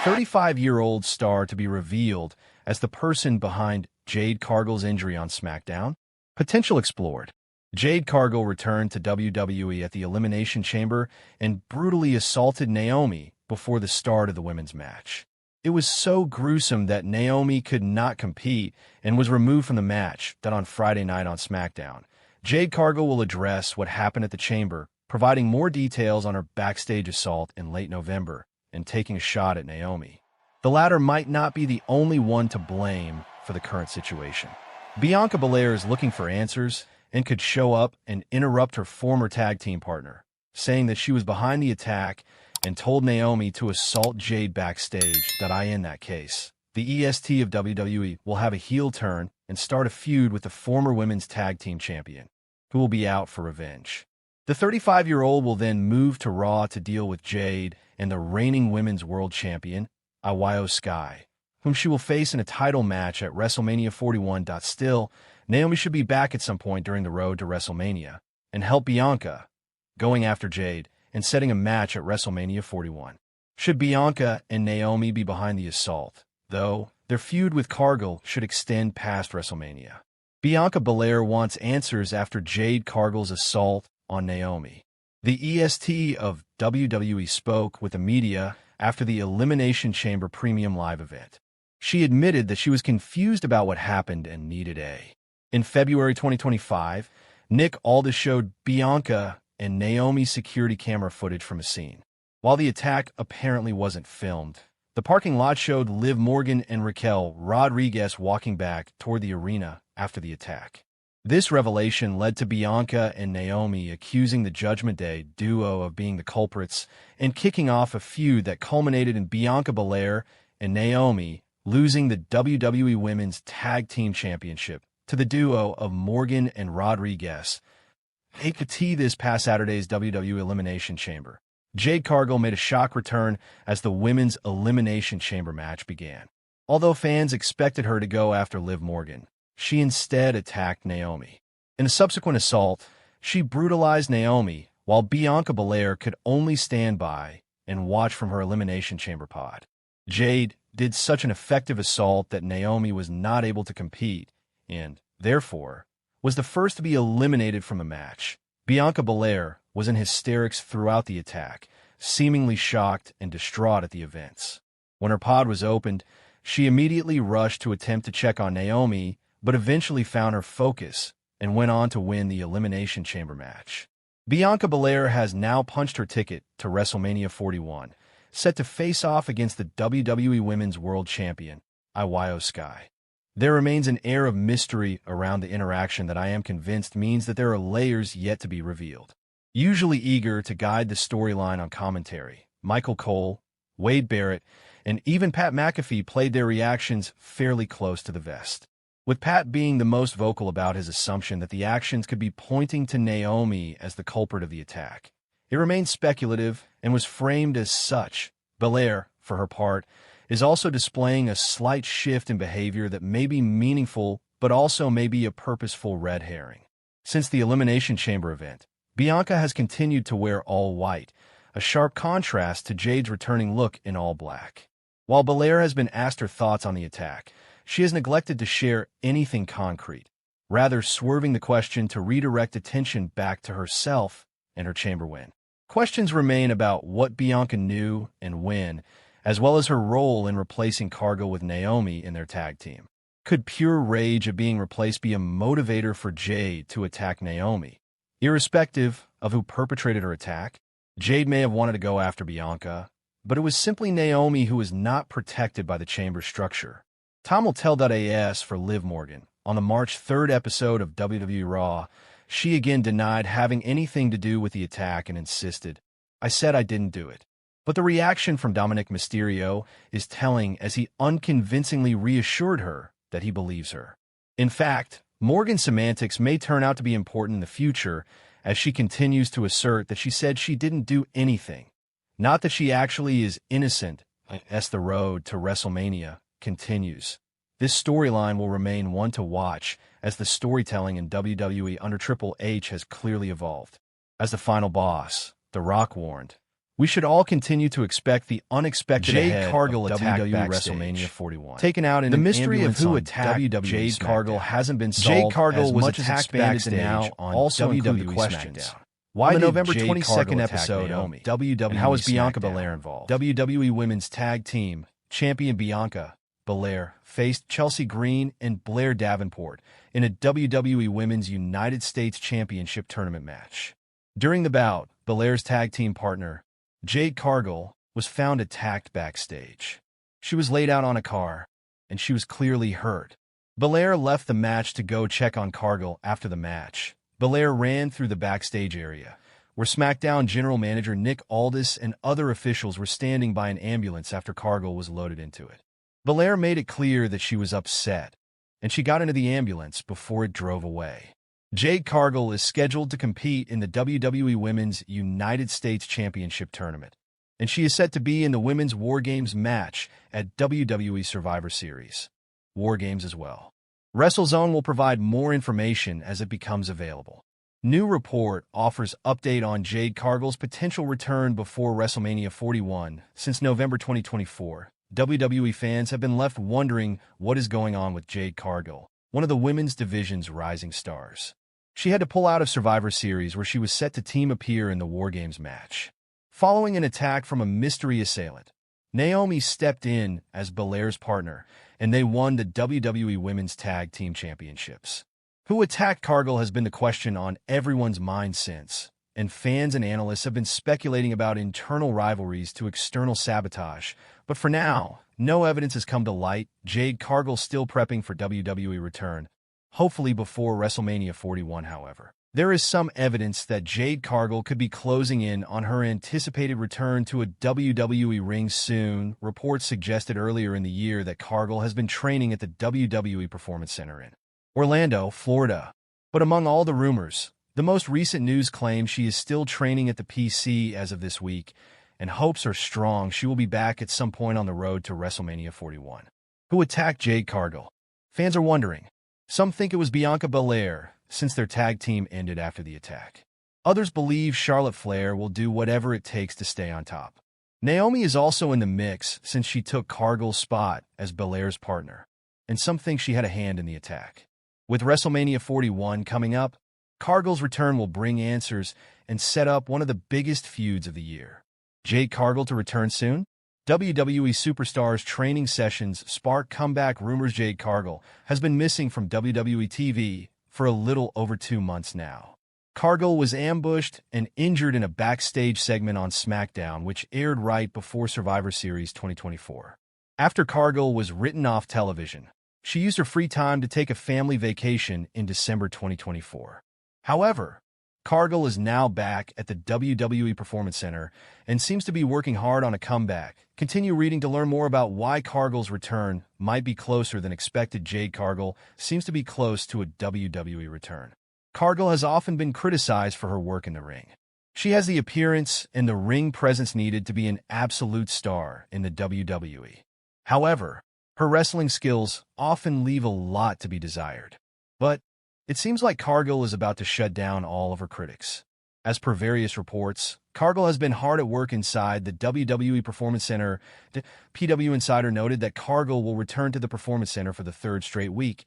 35-year-old star to be revealed as the person behind Jade Cargill's injury on SmackDown? Potential explored. Jade Cargill returned to WWE at the Elimination Chamber and brutally assaulted Naomi before the start of the women's match. It was so gruesome that Naomi could not compete and was removed from the match done on Friday night on SmackDown. Jade Cargill will address what happened at the Chamber, providing more details on her backstage assault in late November and taking a shot at Naomi. The latter might not be the only one to blame for the current situation. Bianca Belair is looking for answers and could show up and interrupt her former tag team partner, saying that she was behind the attack and told Naomi to assault Jade backstage. In that case, the EST of WWE will have a heel turn and start a feud with the former women's tag team champion, who will be out for revenge. The 35-year-old will then move to Raw to deal with Jade and the reigning women's world champion, IYO SKY, whom she will face in a title match at WrestleMania 41. Still, Naomi should be back at some point during the road to WrestleMania and help Bianca, going after Jade and setting a match at WrestleMania 41. Should Bianca and Naomi be behind the assault, though, their feud with Cargill should extend past WrestleMania. Bianca Belair wants answers after Jade Cargill's assault on Naomi. The EST of WWE spoke with the media after the Elimination Chamber Premium Live event. She admitted that she was confused about what happened and needed a. In February 2025, Nick Aldis showed Bianca and Naomi's security camera footage from a scene. While the attack apparently wasn't filmed, the parking lot showed Liv Morgan and Raquel Rodriguez walking back toward the arena after the attack. This revelation led to Bianca and Naomi accusing the Judgment Day duo of being the culprits and kicking off a feud that culminated in Bianca Belair and Naomi losing the WWE Women's Tag Team Championship to the duo of Morgan and Rodriguez. This past Saturday's WWE Elimination Chamber, Jade Cargill made a shock return as the Women's Elimination Chamber match began. Although fans expected her to go after Liv Morgan, she instead attacked Naomi. In a subsequent assault, she brutalized Naomi, while Bianca Belair could only stand by and watch from her Elimination Chamber pod. Jade did such an effective assault that Naomi was not able to compete and, therefore, was the first to be eliminated from the match. Bianca Belair was in hysterics throughout the attack, seemingly shocked and distraught at the events. When her pod was opened, she immediately rushed to attempt to check on Naomi, but eventually found her focus and went on to win the Elimination Chamber match. Bianca Belair has now punched her ticket to WrestleMania 41, set to face off against the WWE Women's World Champion, IYO SKY. There remains an air of mystery around the interaction that I am convinced means that there are layers yet to be revealed. Usually eager to guide the storyline on commentary, Michael Cole, Wade Barrett, and even Pat McAfee played their reactions fairly close to the vest, with Pat being the most vocal about his assumption that the actions could be pointing to Naomi as the culprit of the attack. It remains speculative and was framed as such. Belair, for her part, is also displaying a slight shift in behavior that may be meaningful but also may be a purposeful red herring. Since the Elimination Chamber event, Bianca has continued to wear all white, a sharp contrast to Jade's returning look in all black. While Belair has been asked her thoughts on the attack, she has neglected to share anything concrete, rather swerving the question to redirect attention back to herself and her chamber win. Questions remain about what Bianca knew and when, as well as her role in replacing Cargill with Naomi in their tag team. Could pure rage at being replaced be a motivator for Jade to attack Naomi? Irrespective of who perpetrated her attack, Jade may have wanted to go after Bianca, but it was simply Naomi who was not protected by the chamber structure. Time will tell. As for Liv Morgan, on the March 3rd episode of WWE Raw, she again denied having anything to do with the attack and insisted, "I said I didn't do it." But the reaction from Dominic Mysterio is telling as he unconvincingly reassured her that he believes her. In fact, Morgan's semantics may turn out to be important in the future as she continues to assert that she said she didn't do anything, not that she actually is innocent as the road to WrestleMania continues. This storyline will remain one to watch as the storytelling in WWE under Triple H has clearly evolved. As the final boss, The Rock warned, We should all continue to expect the unexpected Jade Cargill attack WWE backstage. WrestleMania 41. Taken out in The an mystery of ambulance who on attacked WWE Jade SmackDown. Cargill hasn't been solved. Jade Cargill as was much as attacked expanded to backstage now on also include the WWE questions. SmackDown. Why On the did November Jade 22nd Cargill attack episode Naomi? of WWE And how was Bianca SmackDown, Belair involved? WWE Women's Tag Team Champion Bianca Belair faced Chelsea Green and Blair Davenport in a WWE Women's United States Championship tournament match. During the bout, Belair's tag team partner, Jade Cargill, was found attacked backstage. She was laid out on a car, and she was clearly hurt. Belair left the match to go check on Cargill after the match. Belair ran through the backstage area, where SmackDown General Manager Nick Aldis and other officials were standing by an ambulance after Cargill was loaded into it. Belair made it clear that she was upset, and she got into the ambulance before it drove away. Jade Cargill is scheduled to compete in the WWE Women's United States Championship Tournament, and she is set to be in the Women's War Games match at WWE Survivor Series War Games as well. WrestleZone will provide more information as it becomes available. New report offers update on Jade Cargill's potential return before WrestleMania 41. Since November 2024, WWE fans have been left wondering what is going on with Jade Cargill, one of the women's division's rising stars. She had to pull out of Survivor Series, where she was set to team appear in the War Games match. Following an attack from a mystery assailant, Naomi stepped in as Belair's partner, and they won the WWE Women's Tag Team Championships. Who attacked Cargill has been the question on everyone's mind since, and fans and analysts have been speculating about internal rivalries to external sabotage. But for now, no evidence has come to light. Jade Cargill still prepping for WWE return, hopefully before WrestleMania 41, however. There is some evidence that Jade Cargill could be closing in on her anticipated return to a WWE ring soon. Reports suggested earlier in the year that Cargill has been training at the WWE Performance Center in Orlando, Florida. But among all the rumors, the most recent news claims she is still training at the PC as of this week, and hopes are strong she will be back at some point on the road to WrestleMania 41. Who attacked Jade Cargill? Fans are wondering. Some think it was Bianca Belair, since their tag team ended after the attack. Others believe Charlotte Flair will do whatever it takes to stay on top. Naomi is also in the mix since she took Cargill's spot as Belair's partner, and some think she had a hand in the attack. With WrestleMania 41 coming up, Cargill's return will bring answers and set up one of the biggest feuds of the year. Jade Cargill to return soon? WWE Superstars training sessions spark comeback rumors. Jade Cargill has been missing from WWE TV for a little over 2 months now. Cargill was ambushed and injured in a backstage segment on SmackDown, which aired right before Survivor Series 2024. After Cargill was written off television, she used her free time to take a family vacation in December 2024. However, Cargill is now back at the WWE Performance Center and seems to be working hard on a comeback. Continue reading to learn more about why Cargill's return might be closer than expected. Jade Cargill seems to be close to a WWE return. Cargill has often been criticized for her work in the ring. She has the appearance and the ring presence needed to be an absolute star in the WWE. However, her wrestling skills often leave a lot to be desired. But it seems like Cargill is about to shut down all of her critics. As per various reports, Cargill has been hard at work inside the WWE Performance Center. The PW Insider noted that Cargill will return to the Performance Center for the third straight week,